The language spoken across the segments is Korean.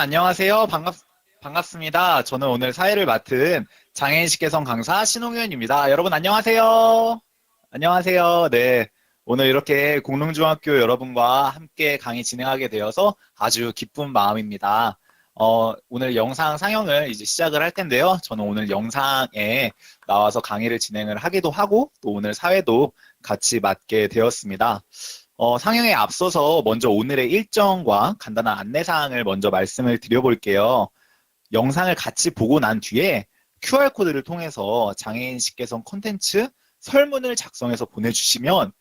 안녕하세요. 반갑습니다. 저는 오늘 사회를 맡은 장애인식 개선 강사 신홍현입니다. 여러분 안녕하세요. 안녕하세요. 네. 오늘 이렇게 공릉중학교 여러분과 함께 강의 진행하게 되어서 아주 기쁜 마음입니다. 오늘 영상 상영을 이제 시작을 할 텐데요. 저는 오늘 영상에 나와서 강의를 진행을 하기도 하고 또 오늘 사회도 같이 맡게 되었습니다. 상영에 앞서서 먼저 오늘의 일정과 간단한 안내사항을 먼저 말씀을 드려볼게요. 영상을 같이 보고 난 뒤에 QR코드를 통해서 장애인식 개선 콘텐츠 설문을 작성해서 보내주시기만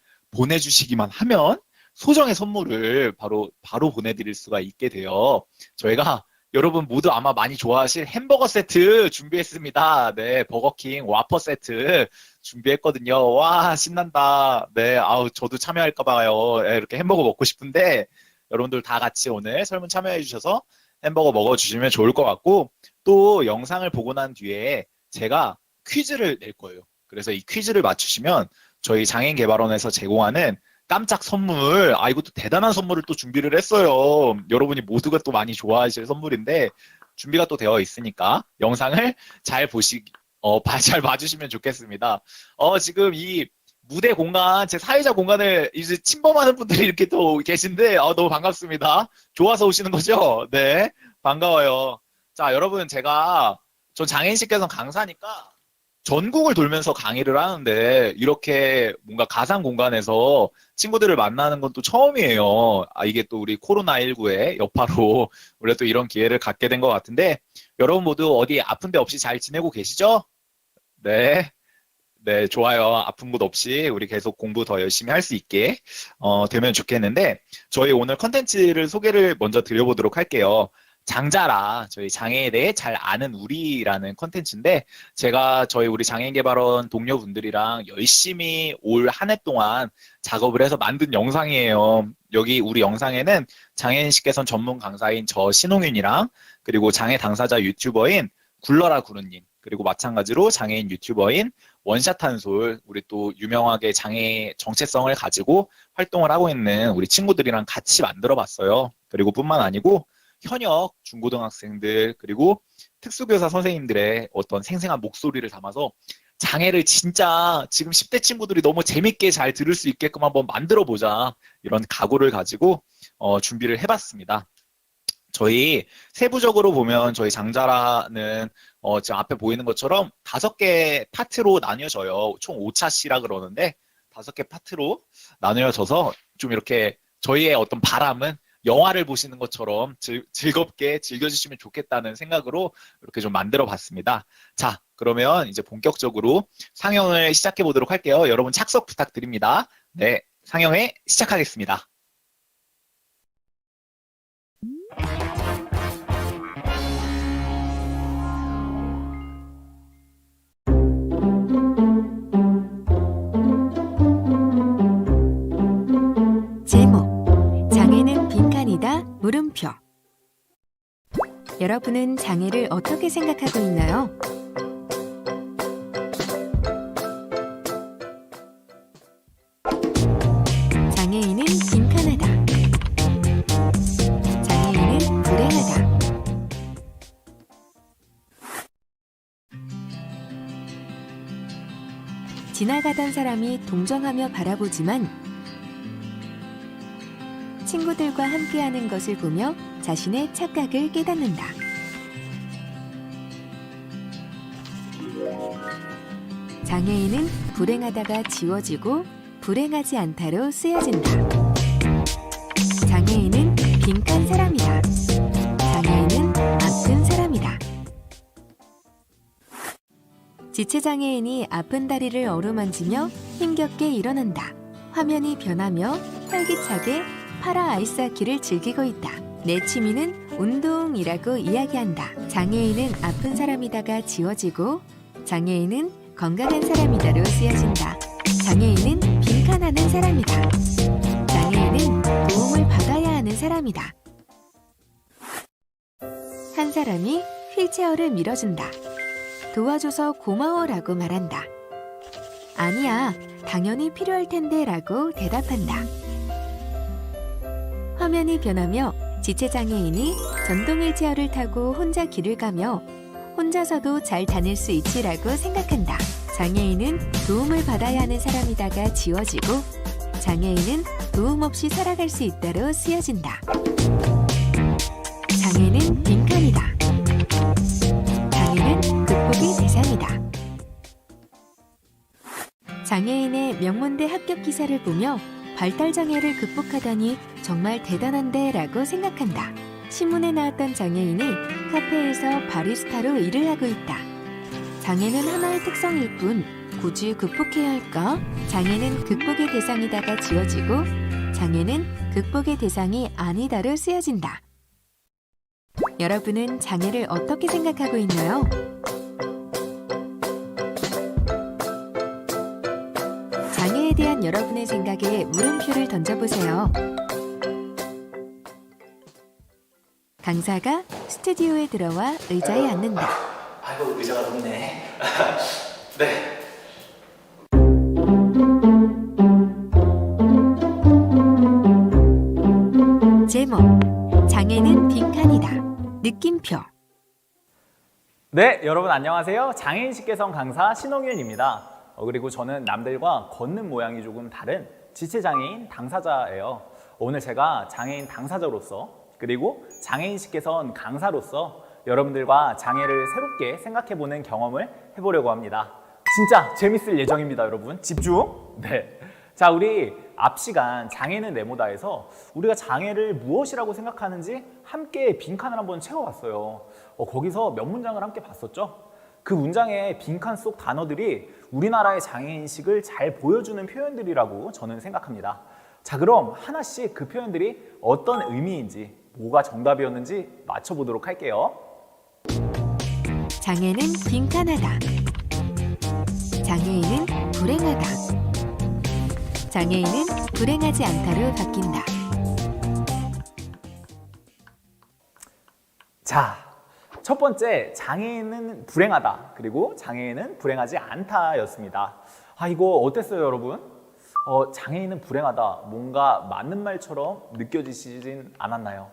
하면 소정의 선물을 바로 보내드릴 수가 있게 돼요. 저희가 여러분 모두 아마 많이 좋아하실 햄버거 세트 준비했습니다. 네, 버거킹 와퍼 세트 준비했거든요. 와, 신난다. 네, 저도 참여할까봐요. 네, 이렇게 햄버거 먹고 싶은데, 여러분들 다 같이 오늘 설문 참여해주셔서 햄버거 먹어주시면 좋을 것 같고, 또 영상을 보고 난 뒤에 제가 퀴즈를 낼 거예요. 그래서 이 퀴즈를 맞추시면 저희 장애인개발원에서 제공하는 깜짝 선물, 이것도 대단한 선물을 또 준비를 했어요. 여러분이 모두가 또 많이 좋아하실 선물인데, 준비가 또 되어 있으니까 영상을 잘 봐주시면 좋겠습니다. 지금 이 무대 공간, 제 사회자 공간을 이제 침범하는 분들이 이렇게 또 계신데, 너무 반갑습니다. 좋아서 오시는 거죠? 네. 반가워요. 자, 여러분, 전 장애인식 개선 강사니까 전국을 돌면서 강의를 하는데, 이렇게 뭔가 가상 공간에서 친구들을 만나는 건 또 처음이에요. 이게 또 우리 코로나19의 여파로 원래 또 이런 기회를 갖게 된 것 같은데, 여러분 모두 어디 아픈 데 없이 잘 지내고 계시죠? 네. 네, 좋아요. 아픈 곳 없이 우리 계속 공부 더 열심히 할 수 있게 되면 좋겠는데, 저희 오늘 컨텐츠를 소개를 먼저 드려보도록 할게요. 장자라, 저희 장애에 대해 잘 아는 우리라는 컨텐츠인데, 제가 저희 우리 장애인개발원 동료분들이랑 열심히 올 한 해 동안 작업을 해서 만든 영상이에요. 여기 우리 영상에는 장애인식 개선 전문 강사인 저 신홍윤이랑, 그리고 장애 당사자 유튜버인 굴러라 구루님, 그리고 마찬가지로 장애인 유튜버인 원샷 한솔, 우리 또 유명하게 장애 정체성을 가지고 활동을 하고 있는 우리 친구들이랑 같이 만들어 봤어요. 그리고 뿐만 아니고 현역 중고등학생들, 그리고 특수교사 선생님들의 어떤 생생한 목소리를 담아서 장애를 진짜 지금 10대 친구들이 너무 재밌게 잘 들을 수 있게끔 한번 만들어 보자, 이런 각오를 가지고 준비를 해봤습니다. 저희 세부적으로 보면 저희 장자라는 지금 앞에 보이는 것처럼 5개 파트로 나뉘어져요. 총 5차시라 그러는데 5개 파트로 나뉘어져서 좀 이렇게 저희의 어떤 바람은 영화를 보시는 것처럼 즐겁게 즐겨주시면 좋겠다는 생각으로 이렇게 좀 만들어 봤습니다. 자, 그러면 이제 본격적으로 상영을 시작해 보도록 할게요. 여러분 착석 부탁드립니다. 네, 상영회 시작하겠습니다. 제목, 장애는 빈칸이다 물음표. 여러분은 장애를 어떻게 생각하고 있나요? 장애인은 빈칸하다. 장애인은 불행하다. 지나가던 사람이 동정하며 바라보지만 친구들과 함께하는 것을 보며 자신의 착각을 깨닫는다. 장애인은 불행하다가 지워지고 불행하지 않다로 쓰여진다. 장애인은 빈칸 사람이다. 장애인은 아픈 사람이다. 지체장애인이 아픈 다리를 어루만지며 힘겹게 일어난다. 화면이 변하며 활기차게 파라 아이스하키를 즐기고 있다. 내 취미는 운동이라고 이야기한다. 장애인은 아픈 사람이다가 지워지고 장애인은 건강한 사람이다로 쓰여진다. 장애인은 빈칸하는 사람이다. 장애인은 도움을 받아야 하는 사람이다. 한 사람이 휠체어를 밀어준다. 도와줘서 고마워라고 말한다. 아니야, 당연히 필요할 텐데 라고 대답한다. 화면이 변하며 지체장애인이 전동 휠체어를 타고 혼자 길을 가며 혼자서도 잘 다닐 수 있지라고 생각한다. 장애인은 도움을 받아야 하는 사람이다가 지워지고 장애인은 도움 없이 살아갈 수 있다로 쓰여진다. 장애는 빈칸이다. 장애는 극복의 대상이다. 장애인의 명문대 합격 기사를 보며 발달장애를 극복하다니 정말 대단한데 라고 생각한다. 신문에 나왔던 장애인이 카페에서 바리스타로 일을 하고 있다. 장애는 하나의 특성일 뿐 굳이 극복해야 할까? 장애는 극복의 대상이다가 지워지고 장애는 극복의 대상이 아니다로 쓰여진다. 여러분은 장애를 어떻게 생각하고 있나요? 장애에 대한 여러분의 생각에 물음표를 던져보세요. 강사가 스튜디오에 들어와 의자에 앉는다. 아이고, 의자가 높네. 네. 제목, 장애는 빈칸이다. 느낌표. 네, 여러분 안녕하세요. 장애인식개성 강사 신홍윤입니다. 그리고 저는 남들과 걷는 모양이 조금 다른 지체장애인 당사자예요. 오늘 제가 장애인 당사자로서 그리고 장애인식개선 강사로서 여러분들과 장애를 새롭게 생각해보는 경험을 해보려고 합니다. 진짜 재밌을 예정입니다, 여러분. 집중! 네. 자, 우리 앞 시간 장애는 네모다에서 우리가 장애를 무엇이라고 생각하는지 함께 빈칸을 한번 채워봤어요. 거기서 몇 문장을 함께 봤었죠? 그 문장의 빈칸 속 단어들이 우리나라의 장애인식을 잘 보여주는 표현들이라고 저는 생각합니다. 자, 그럼 하나씩 그 표현들이 어떤 의미인지, 뭐가 정답이었는지 맞춰보도록 할게요. 장애는 빈칸하다. 장애인은 불행하다. 장애인은 불행하지 않다로 바뀐다. 자, 첫 번째 장애인은 불행하다. 그리고 장애인은 불행하지 않다였습니다. 이거 어땠어요, 여러분? 장애인은 불행하다. 뭔가 맞는 말처럼 느껴지시진 않았나요?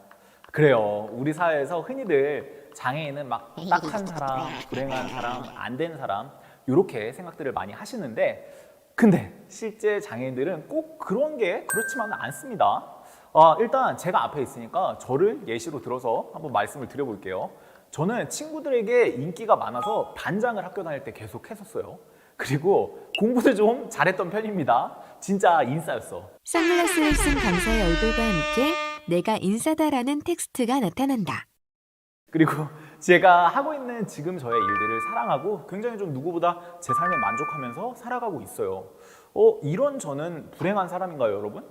그래요. 우리 사회에서 흔히들 장애인은 막 딱한 사람, 불행한 사람, 안 된 사람 이렇게 생각들을 많이 하시는데 근데 실제 장애인들은 꼭 그런 게 그렇지만은 않습니다. 일단 제가 앞에 있으니까 저를 예시로 들어서 한번 말씀을 드려볼게요. 저는 친구들에게 인기가 많아서 반장을 학교 다닐 때 계속 했었어요. 그리고 공부도 좀 잘했던 편입니다. 진짜 인싸였어. 선글라스를 쓴 강사의 얼굴과 함께 내가 인싸다라는 텍스트가 나타난다. 그리고 제가 하고 있는 지금 저의 일들을 사랑하고 굉장히 좀 누구보다 제 삶에 만족하면서 살아가고 있어요. 이런 저는 불행한 사람인가요, 여러분?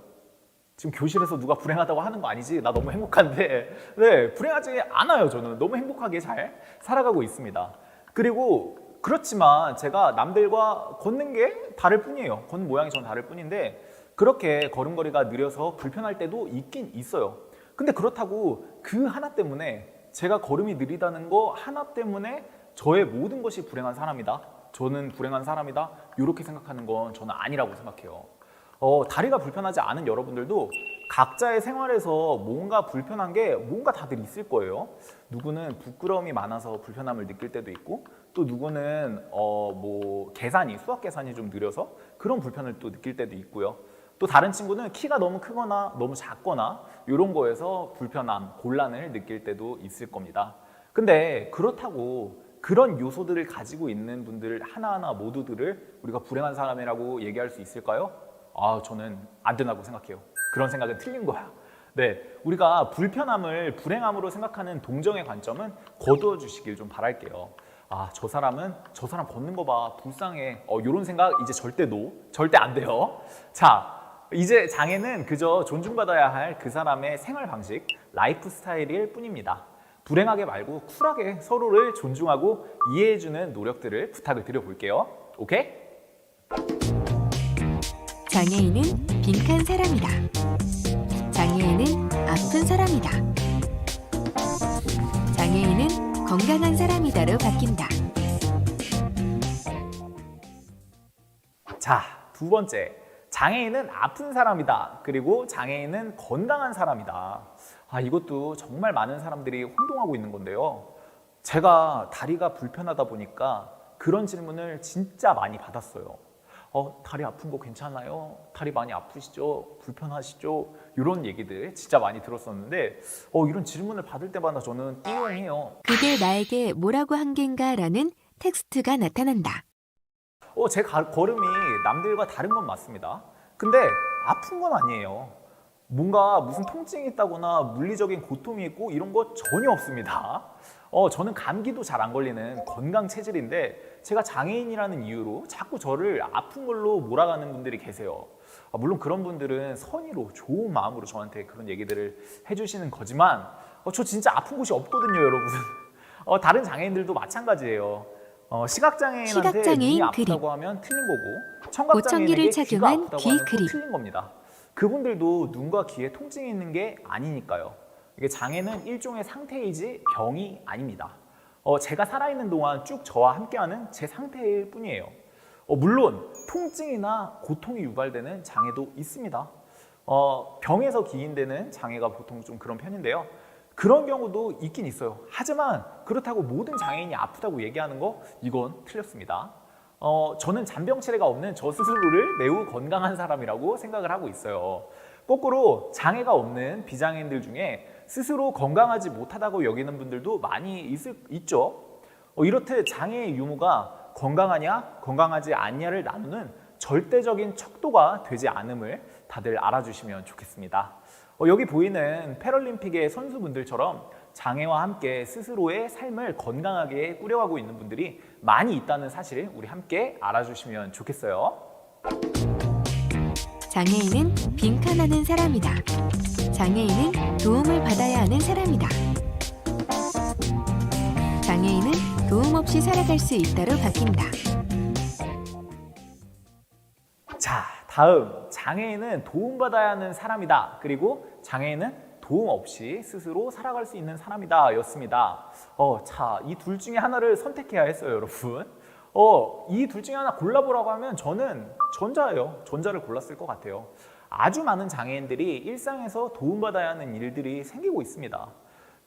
지금 교실에서 누가 불행하다고 하는 거 아니지? 나 너무 행복한데. 네, 불행하지 않아요. 저는 너무 행복하게 잘 살아가고 있습니다. 그리고 그렇지만 제가 남들과 걷는 게 다를 뿐이에요. 걷는 모양이 전 다를 뿐인데 그렇게 걸음걸이가 느려서 불편할 때도 있긴 있어요. 근데 그렇다고 그 하나 때문에 제가 걸음이 느리다는 거 하나 때문에 저의 모든 것이 불행한 사람이다. 저는 불행한 사람이다. 이렇게 생각하는 건 저는 아니라고 생각해요. 다리가 불편하지 않은 여러분들도 각자의 생활에서 뭔가 불편한 게 뭔가 다들 있을 거예요. 누구는 부끄러움이 많아서 불편함을 느낄 때도 있고 또 누구는 수학 계산이 좀 느려서 그런 불편을 또 느낄 때도 있고요. 또 다른 친구는 키가 너무 크거나 너무 작거나 이런 거에서 불편함, 곤란을 느낄 때도 있을 겁니다. 근데 그렇다고 그런 요소들을 가지고 있는 분들 하나하나 모두들을 우리가 불행한 사람이라고 얘기할 수 있을까요? 저는 안 된다고 생각해요. 그런 생각은 틀린 거야. 네, 우리가 불편함을 불행함으로 생각하는 동정의 관점은 거두어 주시길 좀 바랄게요. 저 사람 걷는 거 봐, 불쌍해. 이런 생각 이제 절대 안 돼요. 자, 이제 장애는 그저 존중받아야 할 그 사람의 생활 방식, 라이프 스타일일 뿐입니다. 불행하게 말고 쿨하게 서로를 존중하고 이해해주는 노력들을 부탁을 드려볼게요. 오케이? 장애인은 빈칸 사람이다. 장애인은 아픈 사람이다. 장애인은 건강한 사람이다로 바뀐다. 자, 두 번째. 장애인은 아픈 사람이다. 그리고 장애인은 건강한 사람이다. 이것도 정말 많은 사람들이 혼동하고 있는 건데요. 제가 다리가 불편하다 보니까 그런 질문을 진짜 많이 받았어요. 다리 아픈 거 괜찮아요? 다리 많이 아프시죠? 불편하시죠? 이런 얘기들 진짜 많이 들었었는데 이런 질문을 받을 때마다 저는 띵용해요. 그게 나에게 뭐라고 한 겐가 라는 텍스트가 나타난다. 제 걸음이 남들과 다른 건 맞습니다. 근데 아픈 건 아니에요. 뭔가 무슨 통증이 있다거나 물리적인 고통이 있고 이런 거 전혀 없습니다. 저는 감기도 잘 안 걸리는 건강 체질인데 제가 장애인이라는 이유로 자꾸 저를 아픈 걸로 몰아가는 분들이 계세요. 물론 그런 분들은 선의로 좋은 마음으로 저한테 그런 얘기들을 해주시는 거지만 저 진짜 아픈 곳이 없거든요, 여러분. 다른 장애인들도 마찬가지예요. 시각장애인한테 시각장애인 눈이 아프다고 그림. 하면 틀린 거고 보청기를 청각장애인에게 귀가 착용한 아프다고 귀 하면 또 그림. 틀린 겁니다. 그분들도 눈과 귀에 통증이 있는 게 아니니까요. 이게 장애는 일종의 상태이지 병이 아닙니다. 제가 살아있는 동안 쭉 저와 함께하는 제 상태일 뿐이에요. 물론 통증이나 고통이 유발되는 장애도 있습니다. 병에서 기인되는 장애가 보통 좀 그런 편인데요. 그런 경우도 있긴 있어요. 하지만 그렇다고 모든 장애인이 아프다고 얘기하는 거 이건 틀렸습니다. 저는 잔병치레가 없는 저 스스로를 매우 건강한 사람이라고 생각을 하고 있어요. 거꾸로 장애가 없는 비장애인들 중에 스스로 건강하지 못하다고 여기는 분들도 많이 있죠. 이렇듯 장애의 유무가 건강하냐 건강하지 않냐를 나누는 절대적인 척도가 되지 않음을 다들 알아주시면 좋겠습니다. 여기 보이는 패럴림픽의 선수분들처럼 장애와 함께 스스로의 삶을 건강하게 꾸려가고 있는 분들이 많이 있다는 사실 우리 함께 알아주시면 좋겠어요. 장애인은 빈칸하는 사람이다. 장애인은 도움을 받아야 하는 사람이다. 장애인은 도움 없이 살아갈 수 있다로 바뀐다. 자, 다음 장애인은 도움받아야 하는 사람이다. 그리고 장애인은 도움 없이 스스로 살아갈 수 있는 사람이다 였습니다. 자, 이 둘 중에 하나를 선택해야 했어요, 여러분. 이 둘 중에 하나 골라보라고 하면 저는 전자예요. 전자를 골랐을 것 같아요. 아주 많은 장애인들이 일상에서 도움받아야 하는 일들이 생기고 있습니다.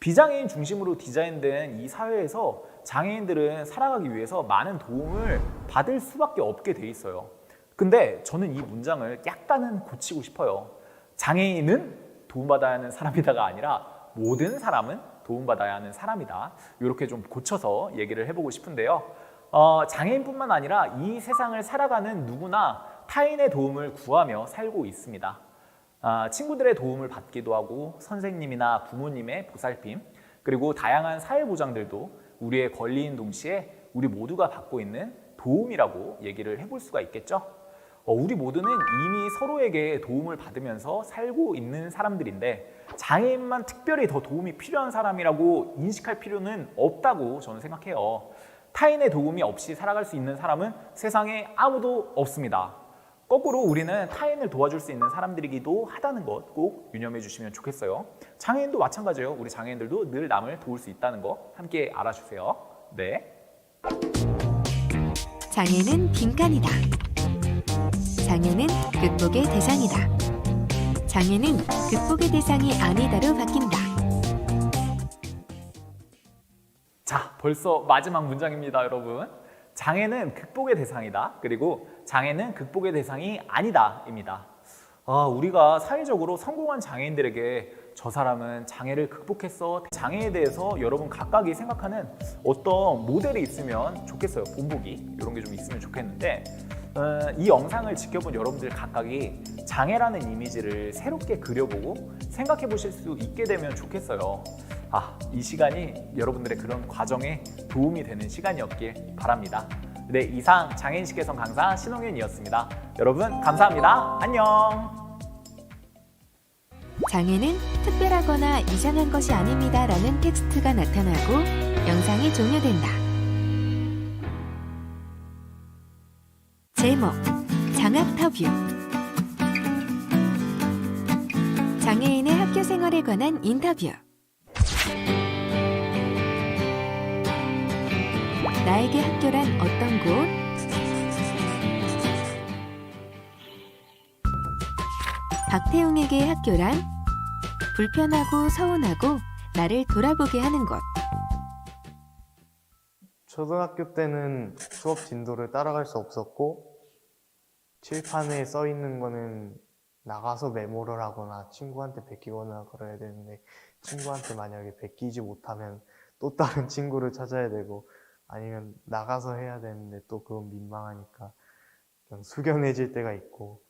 비장애인 중심으로 디자인된 이 사회에서 장애인들은 살아가기 위해서 많은 도움을 받을 수밖에 없게 돼 있어요. 근데 저는 이 문장을 약간은 고치고 싶어요. 장애인은 도움받아야 하는 사람이다가 아니라 모든 사람은 도움받아야 하는 사람이다. 이렇게 좀 고쳐서 얘기를 해보고 싶은데요. 장애인뿐만 아니라 이 세상을 살아가는 누구나 타인의 도움을 구하며 살고 있습니다. 친구들의 도움을 받기도 하고 선생님이나 부모님의 보살핌 그리고 다양한 사회보장들도 우리의 권리인 동시에 우리 모두가 받고 있는 도움이라고 얘기를 해볼 수가 있겠죠. 우리 모두는 이미 서로에게 도움을 받으면서 살고 있는 사람들인데 장애인만 특별히 더 도움이 필요한 사람이라고 인식할 필요는 없다고 저는 생각해요. 타인의 도움이 없이 살아갈 수 있는 사람은 세상에 아무도 없습니다. 거꾸로 우리는 타인을 도와줄 수 있는 사람들이기도 하다는 것 꼭 유념해 주시면 좋겠어요. 장애인도 마찬가지예요. 우리 장애인들도 늘 남을 도울 수 있다는 거 함께 알아주세요. 네. 장애는 빈칸이다. 장애는 극복의 대상이다. 장애는 극복의 대상이 아니다로 바뀐다. 자, 벌써 마지막 문장입니다, 여러분. 장애는 극복의 대상이다. 그리고 장애는 극복의 대상이 아니다입니다. 우리가 사회적으로 성공한 장애인들에게 저 사람은 장애를 극복했어. 장애에 대해서 여러분 각각이 생각하는 어떤 모델이 있으면 좋겠어요. 본보기 이런 게 좀 있으면 좋겠는데 이 영상을 지켜본 여러분들 각각이 장애라는 이미지를 새롭게 그려보고 생각해 보실 수 있게 되면 좋겠어요. 이 시간이 여러분들의 그런 과정에 도움이 되는 시간이었길 바랍니다. 네, 이상 장애인식 개선 강사 신홍윤이었습니다. 여러분 감사합니다. 안녕. 장애는 특별하거나 이상한 것이 아닙니다 라는 텍스트가 나타나고 영상이 종료된다. 제목 장학터뷰. 장애인의 학교 생활에 관한 인터뷰. 나에게 학교란 어떤 곳? 박태웅에게 학교란 불편하고 서운하고 나를 돌아보게 하는 곳. 초등학교 때는 수업 진도를 따라갈 수 없었고, 칠판에 써 있는 거는 나가서 메모를 하거나 친구한테 베끼거나 그래야 되는데, 친구한테 만약에 베끼지 못하면 또 다른 친구를 찾아야 되고, 아니면 나가서 해야 되는데 또 그건 민망하니까 그냥 숙연해질 때가 있고,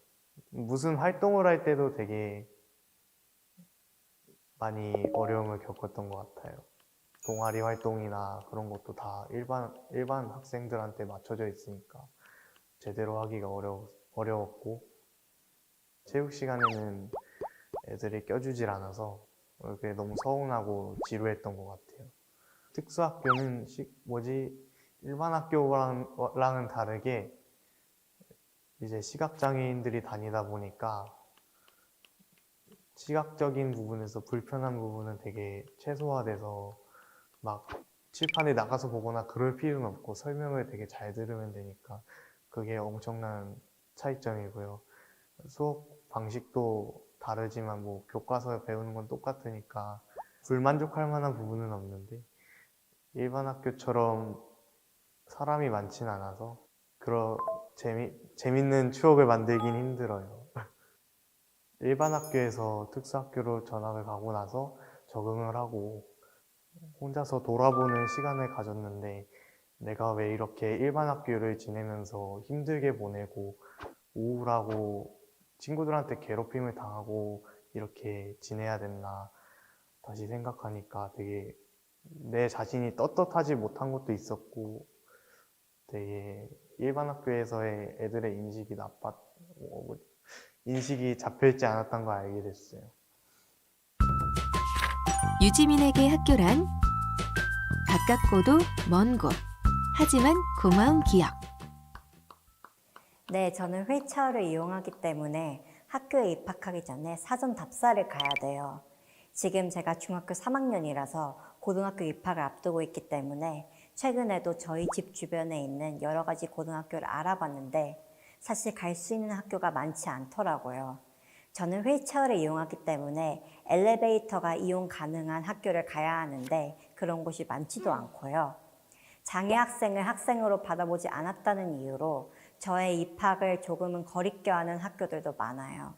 무슨 활동을 할 때도 되게 많이 어려움을 겪었던 것 같아요. 동아리 활동이나 그런 것도 다 일반 학생들한테 맞춰져 있으니까 제대로 하기가 어려웠고, 체육 시간에는 애들이 껴주질 않아서 그게 너무 서운하고 지루했던 것 같아요. 특수학교는 일반 학교랑은 다르게 이제 시각장애인들이 다니다 보니까 시각적인 부분에서 불편한 부분은 되게 최소화돼서 막 칠판에 나가서 보거나 그럴 필요는 없고 설명을 되게 잘 들으면 되니까 그게 엄청난 차이점이고요. 수업 방식도 다르지만 뭐 교과서 배우는 건 똑같으니까 불만족할 만한 부분은 없는데, 일반 학교처럼 사람이 많진 않아서 재밌는 추억을 만들긴 힘들어요. 일반 학교에서 특수학교로 전학을 가고 나서 적응을 하고 혼자서 돌아보는 시간을 가졌는데, 내가 왜 이렇게 일반 학교를 지내면서 힘들게 보내고 우울하고 친구들한테 괴롭힘을 당하고 이렇게 지내야 됐나 다시 생각하니까 되게 내 자신이 떳떳하지 못한 것도 있었고, 되게 일반 학교에서의 애들의 인식이 잡혀있지 않았던 걸 알게 됐어요. 유지민에게 학교란 가깝고도 먼 곳. 하지만 고마운 기억. 네, 저는 휠체어를 이용하기 때문에 학교에 입학하기 전에 사전 답사를 가야 돼요. 지금 제가 중학교 3학년이라서 고등학교 입학을 앞두고 있기 때문에 최근에도 저희 집 주변에 있는 여러 가지 고등학교를 알아봤는데 사실 갈 수 있는 학교가 많지 않더라고요. 저는 휠체어를 이용하기 때문에 엘리베이터가 이용 가능한 학교를 가야 하는데 그런 곳이 많지도 않고요. 장애 학생을 학생으로 받아보지 않았다는 이유로 저의 입학을 조금은 거리껴하는 학교들도 많아요.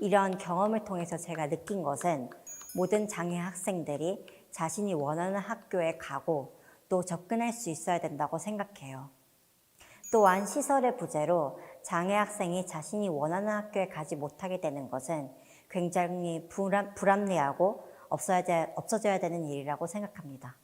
이런 경험을 통해서 제가 느낀 것은 모든 장애 학생들이 자신이 원하는 학교에 가고 또 접근할 수 있어야 된다고 생각해요. 또한 시설의 부재로 장애 학생이 자신이 원하는 학교에 가지 못하게 되는 것은 굉장히 불합리하고 없어져야 되는 일이라고 생각합니다.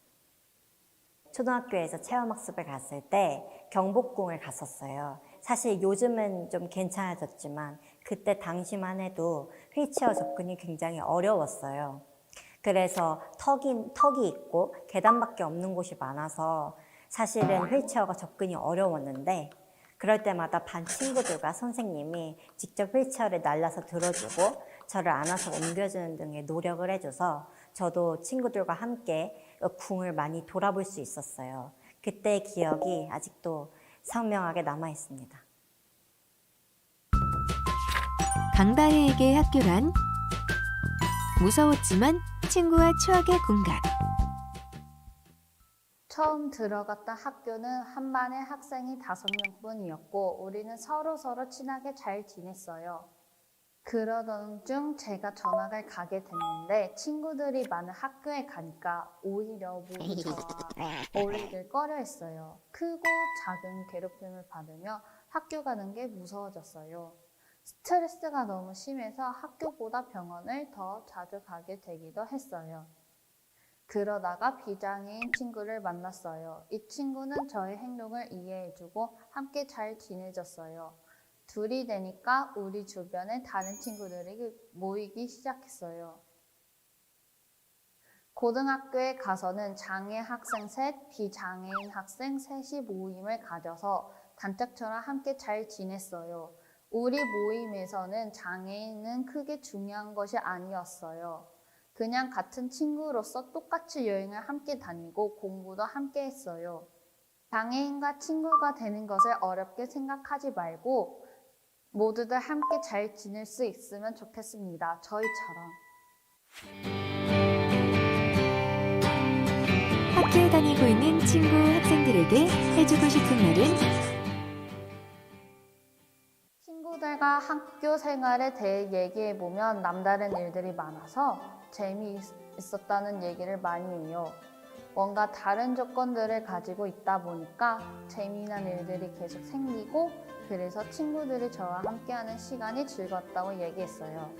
초등학교에서 체험학습을 갔을 때 경복궁을 갔었어요. 사실 요즘은 좀 괜찮아졌지만 그때 당시만 해도 휠체어 접근이 굉장히 어려웠어요. 그래서 턱이 있고 계단밖에 없는 곳이 많아서 사실은 휠체어가 접근이 어려웠는데, 그럴 때마다 반 친구들과 선생님이 직접 휠체어를 날라서 들어주고 저를 안아서 옮겨주는 등의 노력을 해줘서 저도 친구들과 함께 궁을 많이 돌아볼 수 있었어요. 그때의 기억이 아직도 선명하게 남아 있습니다. 강다혜에게 학교란 무서웠지만 친구와 추억의 공간. 처음 들어갔던 학교는 한 반에 학생이 5명뿐이었고 우리는 서로 친하게 잘 지냈어요. 그러던 중 제가 전학을 가게 됐는데 친구들이 많은 학교에 가니까 오히려 모두 저와 어울리길 꺼려했어요. 크고 작은 괴롭힘을 받으며 학교 가는 게 무서워졌어요. 스트레스가 너무 심해서 학교보다 병원을 더 자주 가게 되기도 했어요. 그러다가 비장애인 친구를 만났어요. 이 친구는 저의 행동을 이해해주고 함께 잘 지내줬어요. 둘이 되니까 우리 주변에 다른 친구들이 모이기 시작했어요. 고등학교에 가서는 장애 학생 셋, 비장애인 학생 셋이 모임을 가져서 단짝처럼 함께 잘 지냈어요. 우리 모임에서는 장애인은 크게 중요한 것이 아니었어요. 그냥 같은 친구로서 똑같이 여행을 함께 다니고 공부도 함께 했어요. 장애인과 친구가 되는 것을 어렵게 생각하지 말고 모두들 함께 잘 지낼 수 있으면 좋겠습니다. 저희처럼. 학교에 다니고 있는 친구, 학생들에게 해주고 싶은 말은 친구들과 학교 생활에 대해 얘기해보면 남다른 일들이 많아서 재미있었다는 얘기를 많이 해요. 뭔가 다른 조건들을 가지고 있다 보니까 재미난 일들이 계속 생기고 그래서 친구들이 저와 함께하는 시간이 즐겁다고 얘기했어요.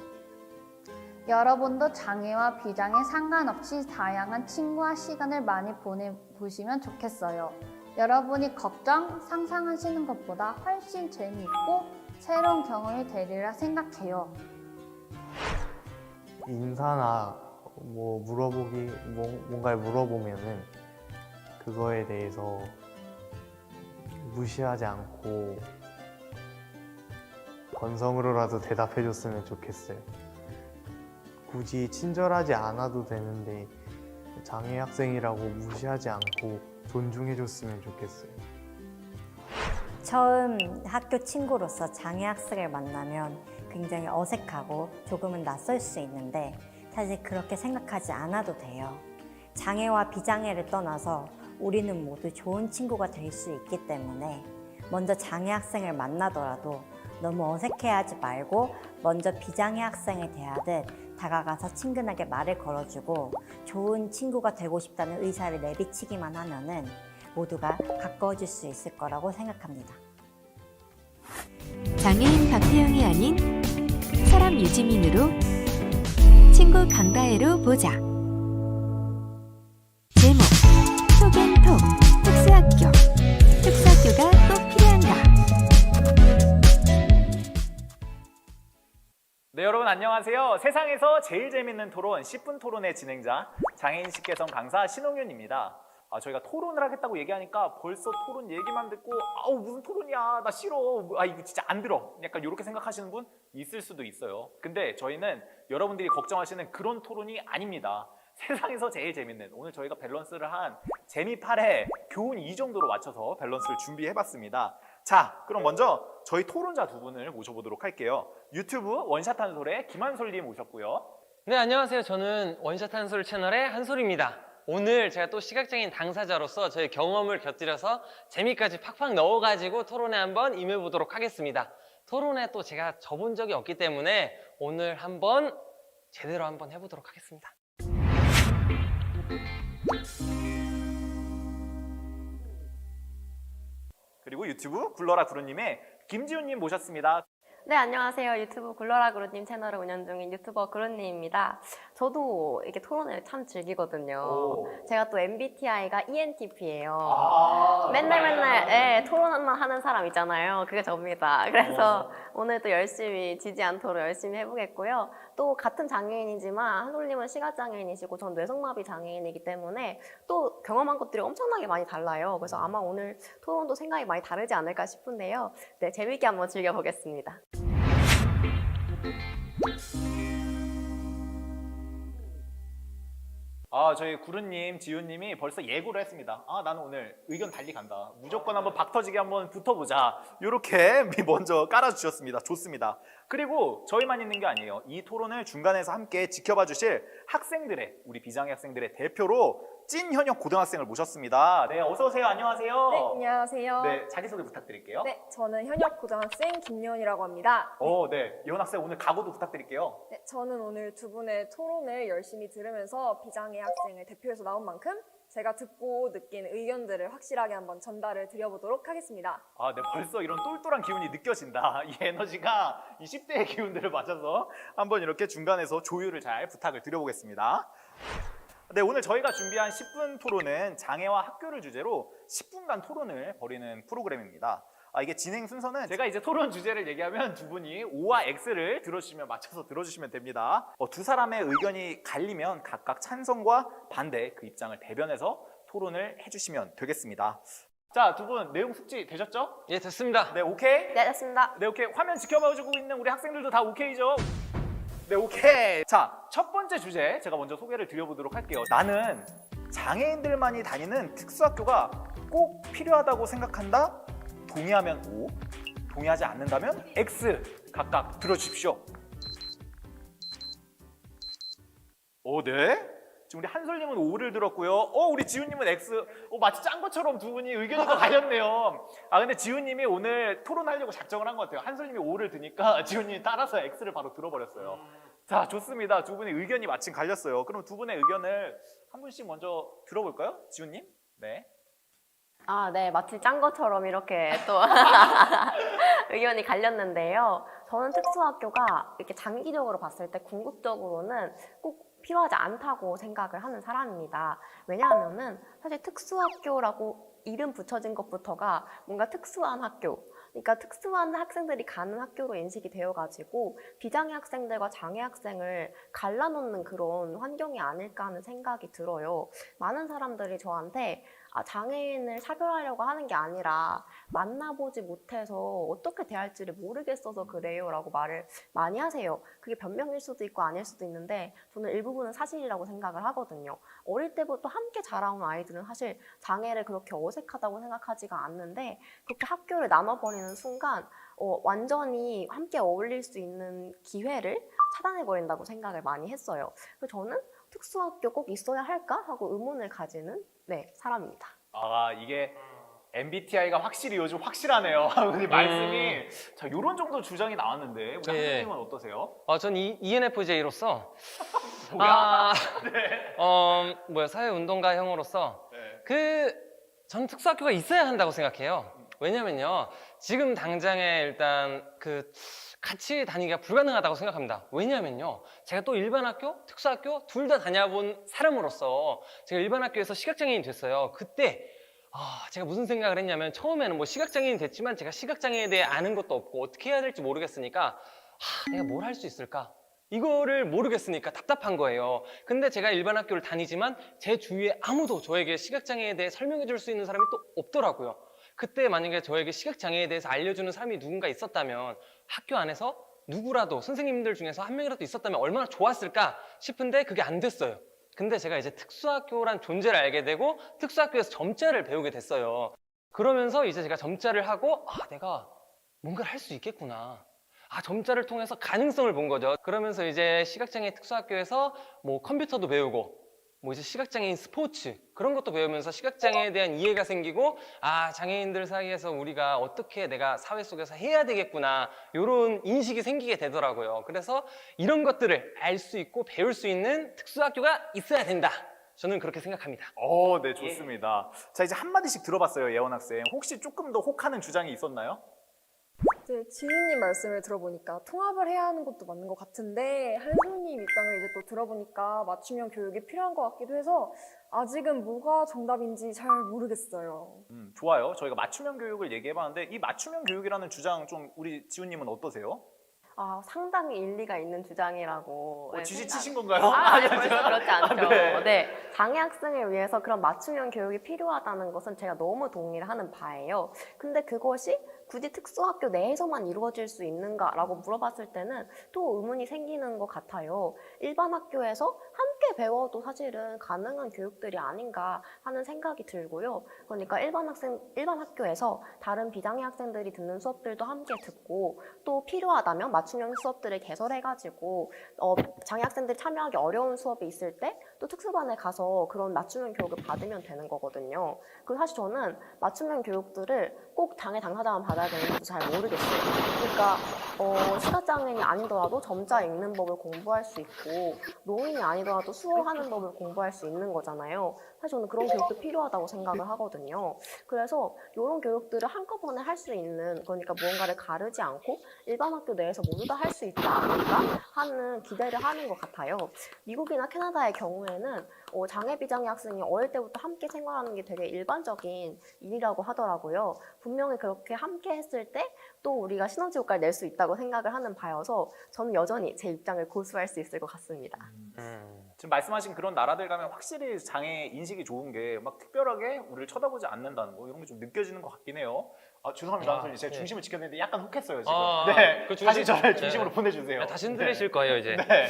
여러분도 장애와 비장애 상관없이 다양한 친구와 시간을 많이 보내보시면 좋겠어요. 여러분이 걱정, 상상하시는 것보다 훨씬 재미있고 새로운 경험이 되리라 생각해요. 인사나 뭐 뭔가를 물어보면은 그거에 대해서 무시하지 않고 건성으로라도 대답해줬으면 좋겠어요. 굳이 친절하지 않아도 되는데 장애 학생이라고 무시하지 않고 존중해줬으면 좋겠어요. 처음 학교 친구로서 장애 학생을 만나면 굉장히 어색하고 조금은 낯설 수 있는데 사실 그렇게 생각하지 않아도 돼요. 장애와 비장애를 떠나서 우리는 모두 좋은 친구가 될 수 있기 때문에 먼저 장애 학생을 만나더라도 너무 어색해하지 말고 먼저 비장애 학생을 대하듯 다가가서 친근하게 말을 걸어주고 좋은 친구가 되고 싶다는 의사를 내비치기만 하면은 모두가 가까워질 수 있을 거라고 생각합니다. 장애인 박태영이 아닌 사람 유지민으로 친구 강다혜로 보자. 제목 톡앤톡 특수학교. 특수학교가 꼭 필요한가? 네, 여러분 안녕하세요. 세상에서 제일 재밌는 토론 10분 토론의 진행자 장애인 식개성 강사 신홍윤입니다. 저희가 토론을 하겠다고 얘기하니까 벌써 토론 얘기만 듣고 아우 무슨 토론이야 나 싫어 이거 진짜 안 들어 약간 이렇게 생각하시는 분 있을 수도 있어요. 근데 저희는 여러분들이 걱정하시는 그런 토론이 아닙니다. 세상에서 제일 재밌는 오늘 저희가 밸런스를 한 재미 8회 교훈 2 정도로 맞춰서 밸런스를 준비해봤습니다. 자, 그럼 먼저 저희 토론자 두 분을 모셔보도록 할게요. 유튜브 원샷 한솔의 김한솔님 오셨고요. 네, 안녕하세요. 저는 원샷 한솔 채널의 한솔입니다. 오늘 제가 또 시각장애인 당사자로서 저의 경험을 곁들여서 재미까지 팍팍 넣어가지고 토론에 한번 임해보도록 하겠습니다. 토론에 또 제가 져본 적이 없기 때문에 오늘 한번 제대로 한번 해보도록 하겠습니다. 그리고 유튜브 굴러라 구루님의 김지훈님 모셨습니다. 네, 안녕하세요. 유튜브 굴러라 그루님 채널을 운영 중인 유튜버 그루님입니다. 저도 이렇게 토론을 참 즐기거든요. 제가 또 MBTI가 ENTP예요. 맨날 토론만 하는 사람 있잖아요. 그게 접니다. 그래서 오늘도 열심히 지지 않도록 열심히 해보겠고요. 또 같은 장애인이지만 한솔님은 시각장애인이시고 전 뇌성마비 장애인이기 때문에 또 경험한 것들이 엄청나게 많이 달라요. 그래서 아마 오늘 토론도 생각이 많이 다르지 않을까 싶은데요. 네, 재밌게 한번 즐겨보겠습니다. 저희 구루님, 지훈님이 벌써 예고를 했습니다. 나는 오늘 의견 달리 간다. 무조건 한번 박 터지게 한번 붙어보자. 이렇게 먼저 깔아주셨습니다. 좋습니다. 그리고 저희만 있는 게 아니에요. 이 토론을 중간에서 함께 지켜봐 주실 학생들의, 우리 비장애 학생들의 대표로 찐 현역 고등학생을 모셨습니다. 네, 어서 오세요. 안녕하세요. 네, 안녕하세요. 네, 자기소개 부탁드릴게요. 네, 저는 현역 고등학생 김예원이라고 합니다. 네. 예원 학생 오늘 각오도 부탁드릴게요. 네, 저는 오늘 두 분의 토론을 열심히 들으면서 비장애 학생을 대표해서 나온 만큼 제가 듣고 느낀 의견들을 확실하게 한번 전달을 드려보도록 하겠습니다. 네, 벌써 이런 똘똘한 기운이 느껴진다. 이 에너지가 이 10대의 기운들을 맞아서 한번 이렇게 중간에서 조율을 잘 부탁을 드려보겠습니다. 네, 오늘 저희가 준비한 10분 토론은 장애와 학교를 주제로 10분간 토론을 벌이는 프로그램입니다. 이게 진행 순서는 제가 이제 토론 주제를 얘기하면 두 분이 O와 X를 맞춰서 들어주시면 됩니다. 두 사람의 의견이 갈리면 각각 찬성과 반대 그 입장을 대변해서 토론을 해주시면 되겠습니다. 자, 두 분 내용 숙지 되셨죠? 예, 됐습니다. 네, 오케이? 네, 됐습니다. 네, 오케이. 화면 지켜봐주고 있는 우리 학생들도 다 오케이죠? 네, 오케이. 자, 첫 번째 주제 제가 먼저 소개를 드려보도록 할게요. 나는 장애인들만이 다니는 특수학교가 꼭 필요하다고 생각한다? 동의하면 O, 동의하지 않는다면 X 각각 들어주십시오. 오, 네. 지금 우리 한솔님은 O를 들었고요. 우리 지훈님은 X. 마치 짠 것처럼 두 분이 의견이 더 갈렸네요. 근데 지훈님이 오늘 토론하려고 작정을 한 것 같아요. 한솔님이 O를 드니까 지훈님이 따라서 X를 바로 들어버렸어요. 자, 좋습니다. 두 분의 의견이 마침 갈렸어요. 그럼 두 분의 의견을 한 분씩 먼저 들어볼까요? 지훈님? 네. 네, 마치 짠 것처럼 이렇게 또 의견이 갈렸는데요. 저는 특수학교가 이렇게 장기적으로 봤을 때 궁극적으로는 꼭 필요하지 않다고 생각을 하는 사람입니다. 왜냐하면은 사실 특수학교라고 이름 붙여진 것부터가 뭔가 특수한 학교, 그러니까 특수한 학생들이 가는 학교로 인식이 되어가지고 비장애 학생들과 장애 학생을 갈라놓는 그런 환경이 아닐까 하는 생각이 들어요. 많은 사람들이 저한테 장애인을 차별하려고 하는 게 아니라 만나보지 못해서 어떻게 대할지를 모르겠어서 그래요 라고 말을 많이 하세요. 그게 변명일 수도 있고 아닐 수도 있는데 저는 일부분은 사실이라고 생각을 하거든요. 어릴 때부터 함께 자라온 아이들은 사실 장애를 그렇게 어색하다고 생각하지가 않는데 그렇게 학교를 나눠버리는 순간 완전히 함께 어울릴 수 있는 기회를 차단해버린다고 생각을 많이 했어요. 그래서 저는 특수학교 꼭 있어야 할까? 하고 의문을 가지는 사람입니다. 이게 MBTI가 확실히 요즘 확실하네요. 근데 말씀이 자, 요런 정도 주장이 나왔는데 우리 한솔님은 어떠세요? 전 ENFJ로서 뭐야? 사회운동가형으로서 네. 저는 특수학교가 있어야 한다고 생각해요. 왜냐면요, 지금 당장에 일단 같이 다니기가 불가능하다고 생각합니다. 왜냐면요, 제가 또 일반 학교, 특수학교 둘 다 다녀본 사람으로서 제가 일반 학교에서 시각장애인이 됐어요. 그때 제가 무슨 생각을 했냐면 처음에는 시각장애인이 됐지만 제가 시각장애에 대해 아는 것도 없고 어떻게 해야 될지 모르겠으니까 내가 뭘 할 수 있을까? 이거를 모르겠으니까 답답한 거예요. 근데 제가 일반 학교를 다니지만 제 주위에 아무도 저에게 시각장애에 대해 설명해 줄 수 있는 사람이 또 없더라고요. 그때 만약에 저에게 시각장애에 대해서 알려주는 사람이 누군가 있었다면 학교 안에서 누구라도 선생님들 중에서 한 명이라도 있었다면 얼마나 좋았을까 싶은데 그게 안 됐어요. 근데 제가 이제 특수학교란 존재를 알게 되고 특수학교에서 점자를 배우게 됐어요. 그러면서 이제 제가 점자를 하고 내가 뭔가를 할 수 있겠구나. 점자를 통해서 가능성을 본 거죠. 그러면서 이제 시각장애 특수학교에서 컴퓨터도 배우고 이제 시각장애인 스포츠 그런 것도 배우면서 시각장애에 대한 이해가 생기고 장애인들 사이에서 우리가 어떻게 내가 사회 속에서 해야 되겠구나 이런 인식이 생기게 되더라고요. 그래서 이런 것들을 알 수 있고 배울 수 있는 특수학교가 있어야 된다. 저는 그렇게 생각합니다. 네, 좋습니다. 자, 이제 한마디씩 들어봤어요, 예원 학생. 혹시 조금 더 혹하는 주장이 있었나요? 지훈님 말씀을 들어보니까 통합을 해야 하는 것도 맞는 것 같은데 한솔님 입장을 이제 또 들어보니까 맞춤형 교육이 필요한 것 같기도 해서 아직은 뭐가 정답인지 잘 모르겠어요. 좋아요. 저희가 맞춤형 교육을 얘기해봤는데 이 맞춤형 교육이라는 주장 좀 우리 지훈님은 어떠세요? 상당히 일리가 있는 주장이라고. 지지치신 건가요? 벌써 그렇지 않죠. 네. 장애 학생을 위해서 그런 맞춤형 교육이 필요하다는 것은 제가 너무 동의를 하는 바예요. 근데 그것이 굳이 특수학교 내에서만 이루어질 수 있는가라고 물어봤을 때는 또 의문이 생기는 것 같아요. 일반 학교에서 함께 배워도 사실은 가능한 교육들이 아닌가 하는 생각이 들고요. 그러니까 일반 학교에서 다른 비장애 학생들이 듣는 수업들도 함께 듣고 또 필요하다면 맞춤형 수업들을 개설해가지고 장애 학생들이 참여하기 어려운 수업이 있을 때 또 특수반에 가서 그런 맞춤형 교육을 받으면 되는 거거든요. 그리고 사실 저는 맞춤형 교육들을 꼭 장애 당사자만 받아야 되는지도 잘 모르겠어요. 그러니까 시각장애인이 아니더라도 점자 읽는 법을 공부할 수 있고 노인이 아니더라도 수어하는 법을 공부할 수 있는 거잖아요. 사실 저는 그런 교육도 필요하다고 생각을 하거든요. 그래서 이런 교육들을 한꺼번에 할 수 있는, 그러니까 무언가를 가르지 않고 일반 학교 내에서 모두 다 할 수 있지 않을까 하는 기대를 하는 것 같아요. 미국이나 캐나다의 경우에는 장애 비장애 학생이 어릴 때부터 함께 생활하는 게 되게 일반적인 일이라고 하더라고요. 분명히 그렇게 함께 했을 때 또 우리가 시너지 효과를 낼 수 있다고 생각을 하는 바여서 저는 여전히 제 입장을 고수할 수 있을 것 같습니다. 지금 말씀하신 그런 나라들 가면 확실히 장애 인식이 좋은 게 막 특별하게 우리를 쳐다보지 않는다는 거 이런 게 좀 느껴지는 것 같긴 해요. 죄송합니다, 한솔님. 제가 중심을 지켜야 되는데 약간 혹했어요, 지금. 네, 다시 저를 중심으로 보내주세요. 다시 흔들리실 거예요, 이제. 네.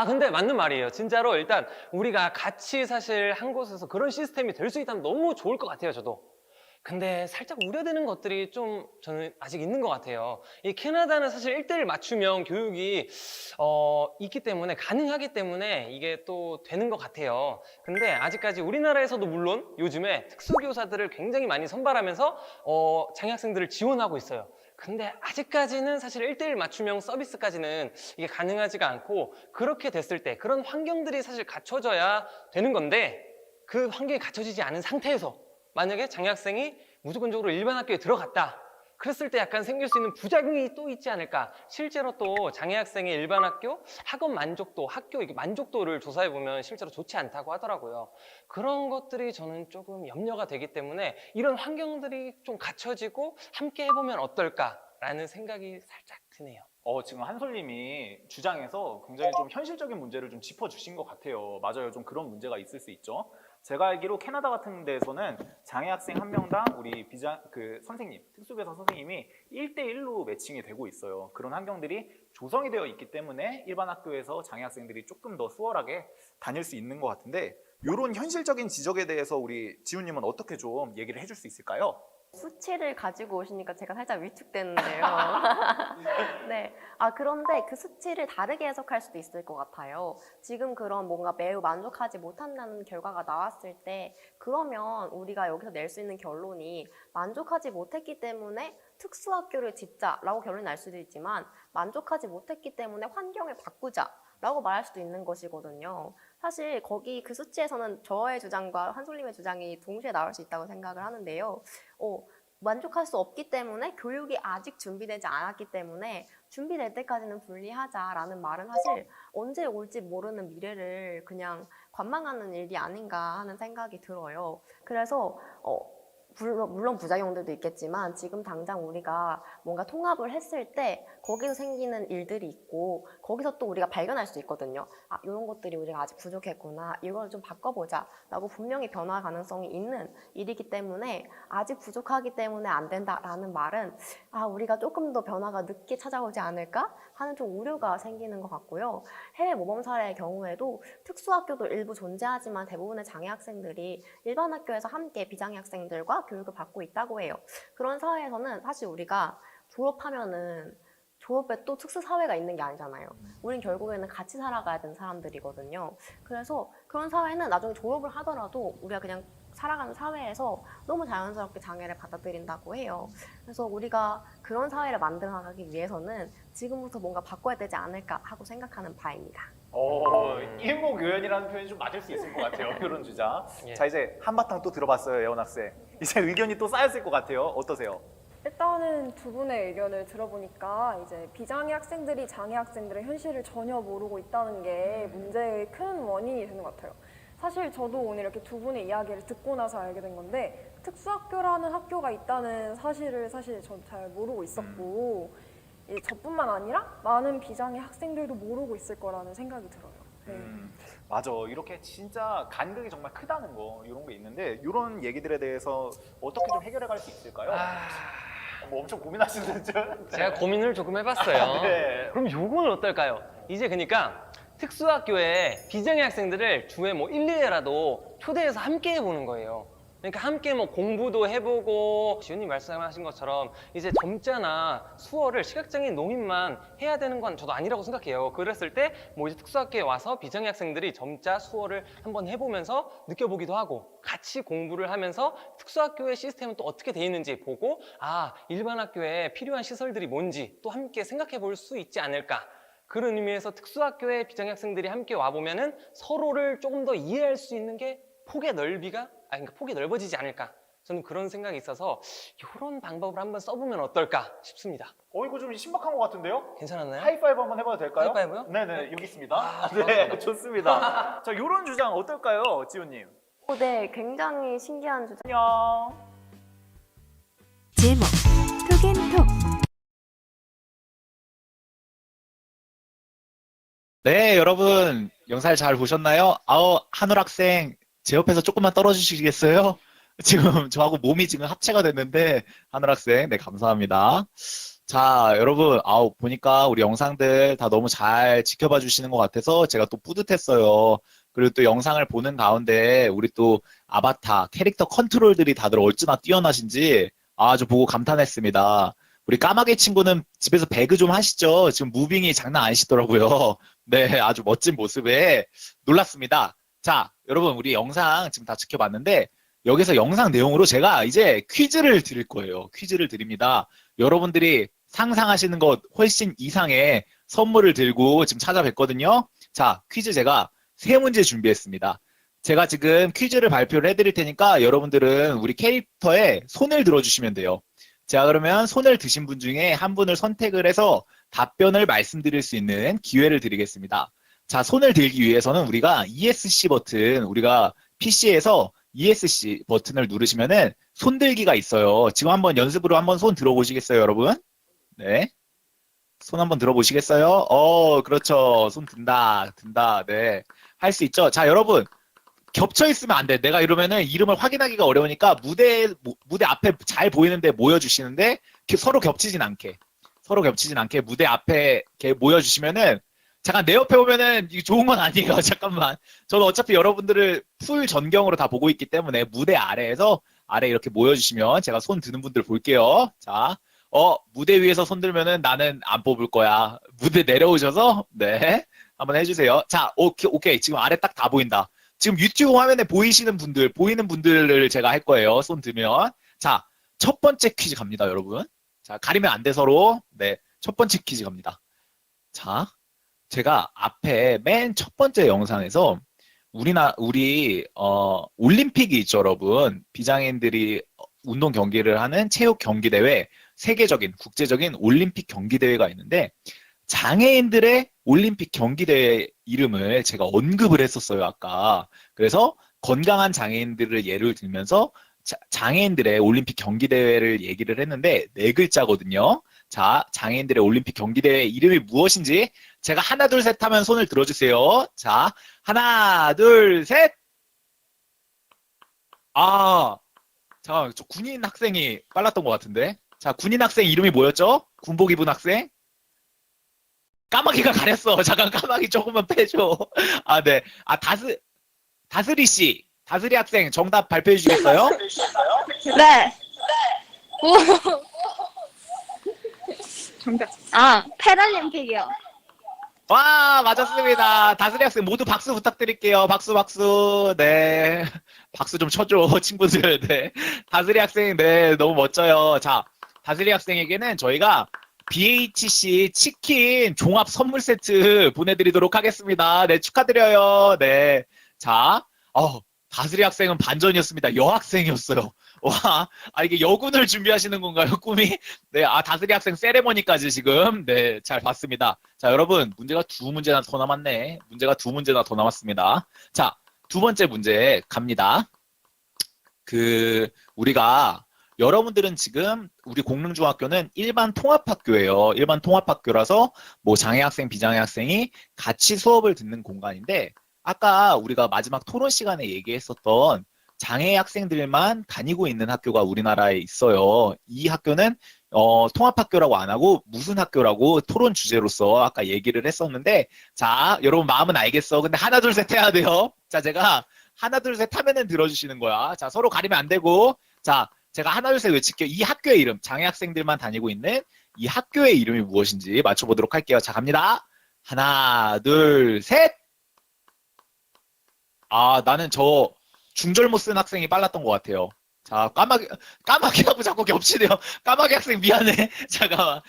근데 맞는 말이에요. 진짜로 일단 우리가 같이 사실 한 곳에서 그런 시스템이 될 수 있다면 너무 좋을 것 같아요, 저도. 근데 살짝 우려되는 것들이 좀 저는 아직 있는 것 같아요. 이 캐나다는 사실 1대1 맞춤형 교육이 있기 때문에, 가능하기 때문에 이게 또 되는 것 같아요. 근데 아직까지 우리나라에서도 물론 요즘에 특수교사들을 굉장히 많이 선발하면서 장애학생들을 지원하고 있어요. 근데 아직까지는 사실 1대1 맞춤형 서비스까지는 이게 가능하지가 않고, 그렇게 됐을 때 그런 환경들이 사실 갖춰져야 되는 건데, 그 환경이 갖춰지지 않은 상태에서 만약에 장애학생이 무조건적으로 일반 학교에 들어갔다, 그랬을 때 약간 생길 수 있는 부작용이 또 있지 않을까. 실제로 또 장애학생의 일반 학교 학업 만족도, 학교 이게 만족도를 조사해 보면 실제로 좋지 않다고 하더라고요. 그런 것들이 저는 조금 염려가 되기 때문에 이런 환경들이 좀 갖춰지고 함께 해보면 어떨까라는 생각이 살짝 드네요. 지금 한솔님이 주장에서 굉장히 좀 현실적인 문제를 좀 짚어주신 것 같아요. 맞아요. 좀 그런 문제가 있을 수 있죠. 제가 알기로 캐나다 같은 데에서는 장애학생 한 명당 우리 선생님, 특수교사 선생님이 1대1로 매칭이 되고 있어요. 그런 환경들이 조성이 되어 있기 때문에 일반 학교에서 장애학생들이 조금 더 수월하게 다닐 수 있는 것 같은데, 이런 현실적인 지적에 대해서 우리 지훈님은 어떻게 좀 얘기를 해줄 수 있을까요? 수치를 가지고 오시니까 제가 살짝 위축되는데요. 네. 그런데 그 수치를 다르게 해석할 수도 있을 것 같아요. 지금 그런 뭔가 매우 만족하지 못한다는 결과가 나왔을 때, 그러면 우리가 여기서 낼 수 있는 결론이 만족하지 못했기 때문에 특수학교를 짓자라고 결론이 날 수도 있지만, 만족하지 못했기 때문에 환경을 바꾸자라고 말할 수도 있는 것이거든요. 사실 거기 그 수치에서는 저의 주장과 한솔님의 주장이 동시에 나올 수 있다고 생각을 하는데요. 만족할 수 없기 때문에, 교육이 아직 준비되지 않았기 때문에 준비될 때까지는 분리하자라는 말은 사실 언제 올지 모르는 미래를 그냥 관망하는 일이 아닌가 하는 생각이 들어요. 그래서 물론 부작용들도 있겠지만, 지금 당장 우리가 뭔가 통합을 했을 때 거기서 생기는 일들이 있고, 거기서 또 우리가 발견할 수 있거든요. 이런 것들이 우리가 아직 부족했구나, 이걸 좀 바꿔보자 라고 분명히 변화 가능성이 있는 일이기 때문에, 아직 부족하기 때문에 안 된다라는 말은 우리가 조금 더 변화가 늦게 찾아오지 않을까 하는 좀 우려가 생기는 것 같고요. 해외 모범 사례의 경우에도 특수학교도 일부 존재하지만 대부분의 장애 학생들이 일반 학교에서 함께 비장애 학생들과 교육을 받고 있다고 해요. 그런 사회에서는 사실 우리가 졸업하면은 졸업에 또 특수사회가 있는 게 아니잖아요. 우린 결국에는 같이 살아가야 되는 사람들이거든요. 그래서 그런 사회는 나중에 졸업을 하더라도 우리가 그냥 살아가는 사회에서 너무 자연스럽게 장애를 받아들인다고 해요. 그래서 우리가 그런 사회를 만들어 나가기 위해서는 지금부터 뭔가 바꿔야 되지 않을까 하고 생각하는 바입니다. 일목요연이라는 표현이 좀 맞을 수 있을 것 같아요. 이런 주장. 예. 자, 이제 한바탕 또 들어봤어요, 예원 학생. 이제 의견이 또 쌓였을 것 같아요. 어떠세요? 일단은 두 분의 의견을 들어보니까 이제 비장애 학생들이 장애 학생들의 현실을 전혀 모르고 있다는 게 문제의 큰 원인이 되는 것 같아요. 사실 저도 오늘 이렇게 두 분의 이야기를 듣고 나서 알게 된 건데, 특수학교라는 학교가 있다는 사실을 사실 전 잘 모르고 있었고, 저뿐만 아니라 많은 비장애 학생들도 모르고 있을 거라는 생각이 들어요. 네. 맞아. 이렇게 진짜 간극이 정말 크다는 거, 이런 게 있는데, 이런 얘기들에 대해서 어떻게 좀 해결해 갈 수 있을까요? 뭐 엄청 고민하시는 듯. 제가 고민을 조금 해봤어요. 네. 그럼 요거는 어떨까요? 이제 그러니까 특수학교에 비장애 학생들을 주에 뭐 1, 2회라도 초대해서 함께 해보는 거예요. 그러니까 함께 뭐 공부도 해보고, 지훈님 말씀하신 것처럼 이제 점자나 수어를 시각장애인 농인만 해야 되는 건 저도 아니라고 생각해요. 그랬을 때 뭐 이제 특수학교에 와서 비장애 학생들이 점자, 수어를 한번 해보면서 느껴보기도 하고, 같이 공부를 하면서 특수학교의 시스템은 또 어떻게 돼 있는지 보고, 일반 학교에 필요한 시설들이 뭔지 또 함께 생각해 볼 수 있지 않을까. 그런 의미에서 특수학교에 비장애 학생들이 함께 와보면은 서로를 조금 더 이해할 수 있는 게 폭의 넓이가, 그러니까 폭이 넓어지지 않을까. 저는 그런 생각이 있어서 이런 방법을 한번 써보면 어떨까 싶습니다. 이거 좀 신박한 것 같은데요? 괜찮았나요? 하이파이브 한번 해봐도 될까요? 하이파이브요? 네네, 여기 있습니다. 좋았습니다. 네, 좋습니다. 자, 이런 주장 어떨까요, 지훈님? 네, 굉장히 신기한 주장. 안녕. 제목 톡앤톡. 네, 여러분 영상 잘 보셨나요? 한울 학생 제 옆에서 조금만 떨어지시겠어요? 지금 저하고 몸이 지금 합체가 됐는데, 한울 학생, 네, 감사합니다. 자, 여러분, 보니까 우리 영상들 다 너무 잘 지켜봐 주시는 것 같아서 제가 또 뿌듯했어요. 그리고 또 영상을 보는 가운데 우리 또 아바타, 캐릭터 컨트롤들이 다들 어찌나 뛰어나신지 아주 보고 감탄했습니다. 우리 까마귀 친구는 집에서 배그 좀 하시죠? 지금 무빙이 장난 아니시더라고요. 네, 아주 멋진 모습에 놀랐습니다. 자, 여러분, 우리 영상 지금 다 지켜봤는데 여기서 영상 내용으로 제가 이제 퀴즈를 드릴 거예요. 퀴즈를 드립니다. 여러분들이 상상하시는 것 훨씬 이상의 선물을 들고 지금 찾아뵙거든요. 자, 퀴즈 제가 세 문제 준비했습니다. 제가 지금 퀴즈를 발표를 해드릴 테니까 여러분들은 우리 캐릭터에 손을 들어주시면 돼요. 자, 그러면 손을 드신 분 중에 한 분을 선택을 해서 답변을 말씀드릴 수 있는 기회를 드리겠습니다. 자, 손을 들기 위해서는 우리가 ESC 버튼, 우리가 PC에서 ESC 버튼을 누르시면은 손들기가 있어요. 지금 한번 연습으로 한번 손 들어보시겠어요, 여러분? 네. 손 한번 들어보시겠어요? 그렇죠. 손 든다, 네. 할 수 있죠? 자, 여러분. 겹쳐 있으면 안 돼. 내가 이러면은 이름을 확인하기가 어려우니까 무대 앞에 잘 보이는데 모여주시는데 서로 겹치진 않게. 무대 앞에 이렇게 모여주시면은 잠깐 내 옆에 오면은 이게 좋은 건 아니에요. 잠깐만. 저는 어차피 여러분들을 풀 전경으로 다 보고 있기 때문에 무대 아래에서 아래 이렇게 모여주시면 제가 손 드는 분들 볼게요. 자, 무대 위에서 손 들면은 나는 안 뽑을 거야. 무대 내려오셔서 네 한번 해주세요. 자, 오케이. 지금 아래 딱 다 보인다. 지금 유튜브 화면에 보이는 분들을 제가 할 거예요. 손 들면. 자, 첫 번째 퀴즈 갑니다, 여러분. 자, 가리면 안 돼, 서로. 네, 첫 번째 퀴즈 갑니다. 자, 제가 앞에 맨 첫 번째 영상에서 우리 올림픽이 있죠, 여러분. 비장애인들이 운동 경기를 하는 체육 경기 대회, 세계적인, 국제적인 올림픽 경기 대회가 있는데, 장애인들의 올림픽 경기대회 이름을 제가 언급을 했었어요, 아까. 그래서 건강한 장애인들을 예를 들면서 장애인들의 올림픽 경기대회를 얘기를 했는데 네 글자거든요. 자, 장애인들의 올림픽 경기대회 이름이 무엇인지 제가 하나, 둘, 셋 하면 손을 들어주세요. 자, 하나, 둘, 셋! 자, 저 군인 학생이 빨랐던 것 같은데. 자, 군인 학생 이름이 뭐였죠? 군복 입은 학생? 까마귀가 가렸어. 잠깐 까마귀 조금만 빼줘. 네. 다스리 씨. 다스리 학생 정답 발표해 주시겠어요? 네. 정답. 패럴림픽이요. 와, 맞았습니다. 다스리 학생 모두 박수 부탁드릴게요. 박수. 네. 박수 좀 쳐줘, 친구들. 네. 다스리 학생, 네. 너무 멋져요. 자, 다스리 학생에게는 저희가 BHC 치킨 종합 선물 세트 보내드리도록 하겠습니다. 네, 축하드려요. 네. 자, 다스리 학생은 반전이었습니다. 여학생이었어요. 와, 이게 여군을 준비하시는 건가요, 꿈이? 네, 다스리 학생 세레머니까지 지금, 네, 잘 봤습니다. 자, 여러분, 문제가 두 문제나 더 남았네. 남았습니다. 자, 두 번째 문제 갑니다. 우리가 여러분들은 지금 우리 공릉중학교는 일반 통합학교예요. 일반 통합학교라서 뭐 장애학생, 비장애학생이 같이 수업을 듣는 공간인데 아까 우리가 마지막 토론 시간에 얘기했었던 장애 학생들만 다니고 있는 학교가 우리나라에 있어요. 이 학교는 통합학교라고 안 하고 무슨 학교라고 토론 주제로서 아까 얘기를 했었는데 자, 여러분 마음은 알겠어. 근데 하나, 둘, 셋 해야 돼요. 자, 제가 하나, 둘, 셋 하면은 들어주시는 거야. 자, 서로 가리면 안 되고 자, 제가 하나, 둘, 셋 외칠게요. 이 학교의 이름, 장애 학생들만 다니고 있는 이 학교의 이름이 무엇인지 맞춰보도록 할게요. 자, 갑니다. 하나, 둘, 셋! 나는 저 중절 못 쓴 학생이 빨랐던 것 같아요. 자, 까마귀하고 자꾸 겹치네요. 까마귀 학생 미안해. 잠깐만.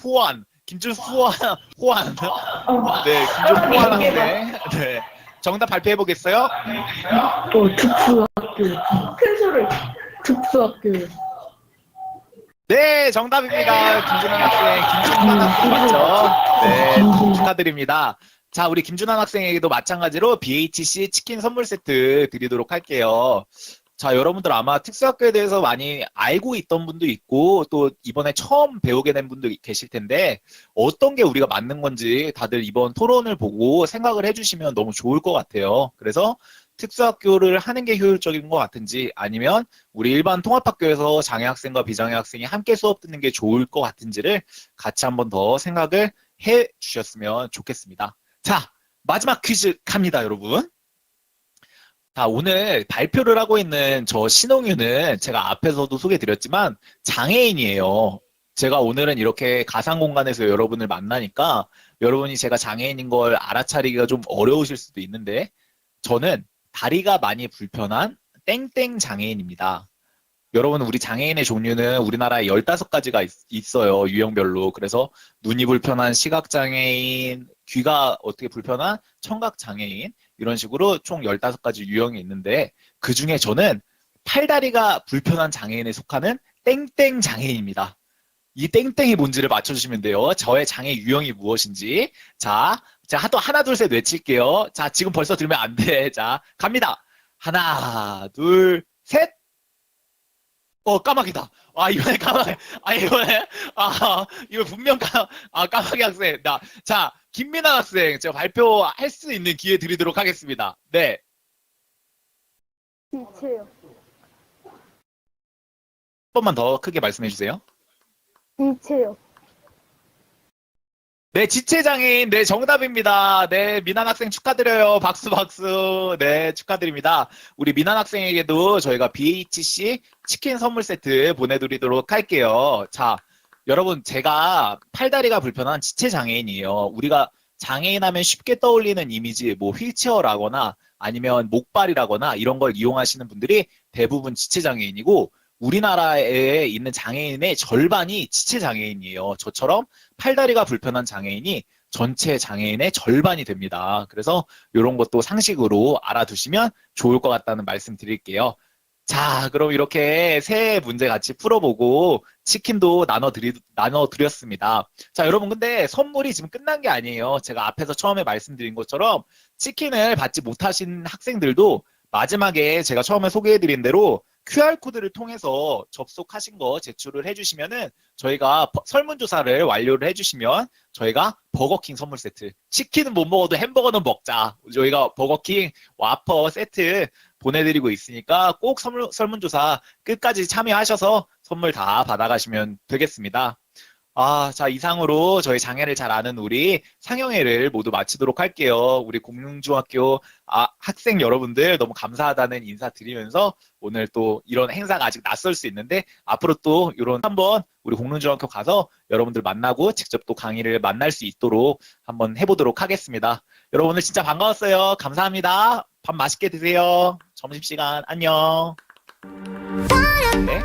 호환. 네, 김준호환 학생. 네. 정답 발표해 보겠어요? 특수학교. 큰 소리. 특수학교. 네, 정답입니다. 김준환 학생 맞죠? 네, 축하드립니다. 자, 우리 김준환 학생에게도 마찬가지로 BHC 치킨 선물 세트 드리도록 할게요. 자, 여러분들 아마 특수학교에 대해서 많이 알고 있던 분도 있고 또 이번에 처음 배우게 된 분도 계실 텐데 어떤 게 우리가 맞는 건지 다들 이번 토론을 보고 생각을 해주시면 너무 좋을 것 같아요. 그래서 특수학교를 하는 게 효율적인 것 같은지 아니면 우리 일반 통합학교에서 장애 학생과 비장애 학생이 함께 수업 듣는 게 좋을 것 같은지를 같이 한번 더 생각을 해 주셨으면 좋겠습니다. 자, 마지막 퀴즈 갑니다, 여러분. 자, 오늘 발표를 하고 있는 저 신홍유는 제가 앞에서도 소개드렸지만 장애인이에요. 제가 오늘은 이렇게 가상 공간에서 여러분을 만나니까 여러분이 제가 장애인인 걸 알아차리기가 좀 어려우실 수도 있는데 저는 다리가 많이 불편한 땡땡 장애인입니다. 여러분, 우리 장애인의 종류는 우리나라에 15가지가 있어요. 유형별로. 그래서 눈이 불편한 시각장애인, 귀가 어떻게 불편한 청각장애인, 이런 식으로 총 15가지 유형이 있는데 그 중에 저는 팔다리가 불편한 장애인에 속하는 땡땡 장애인입니다. 이 땡땡이 뭔지를 맞춰주시면 돼요. 저의 장애 유형이 무엇인지. 자, 제가 또 하나, 둘, 셋 외칠게요. 자, 지금 벌써 들으면 안 돼. 자, 갑니다. 하나, 둘, 셋. 까마귀다. 이번에 까마귀. 이거 분명 까마귀 학생. 자, 김민아 학생. 제가 발표할 수 있는 기회 드리도록 하겠습니다. 네. 지체요. 한 번만 더 크게 말씀해 주세요. 지체요. 네, 지체장애인, 네, 정답입니다. 네, 민한 학생 축하드려요. 박수, 박수. 네, 축하드립니다. 우리 민한 학생에게도 저희가 BHC 치킨 선물 세트 보내드리도록 할게요. 자, 여러분, 제가 팔다리가 불편한 지체장애인이에요. 우리가 장애인 하면 쉽게 떠올리는 이미지, 뭐 휠체어라거나 아니면 목발이라거나 이런 걸 이용하시는 분들이 대부분 지체장애인이고, 우리나라에 있는 장애인의 절반이 지체장애인이에요. 저처럼 팔다리가 불편한 장애인이 전체 장애인의 절반이 됩니다. 그래서 이런 것도 상식으로 알아두시면 좋을 것 같다는 말씀 드릴게요. 자, 그럼 이렇게 세 문제 같이 풀어보고 치킨도 나눠드렸습니다. 자, 여러분, 근데 선물이 지금 끝난 게 아니에요. 제가 앞에서 처음에 말씀드린 것처럼 치킨을 받지 못하신 학생들도 마지막에 제가 처음에 소개해드린 대로 QR코드를 통해서 접속하신 거 제출을 해주시면은 저희가 설문조사를 완료를 해주시면 저희가 버거킹 선물 세트, 치킨은 못 먹어도 햄버거는 먹자. 저희가 버거킹 와퍼 세트 보내드리고 있으니까 꼭 설문조사 끝까지 참여하셔서 선물 다 받아가시면 되겠습니다. 자, 이상으로 저희 장애를 잘 아는 우리 상영회를 모두 마치도록 할게요. 우리 공릉중학교 학생 여러분들 너무 감사하다는 인사 드리면서 오늘 또 이런 행사가 아직 낯설 수 있는데 앞으로 또 이런 한번 우리 공릉중학교 가서 여러분들 만나고 직접 또 강의를 만날 수 있도록 한번 해보도록 하겠습니다. 여러분 오늘 진짜 반가웠어요. 감사합니다. 밥 맛있게 드세요. 점심시간 안녕. 네.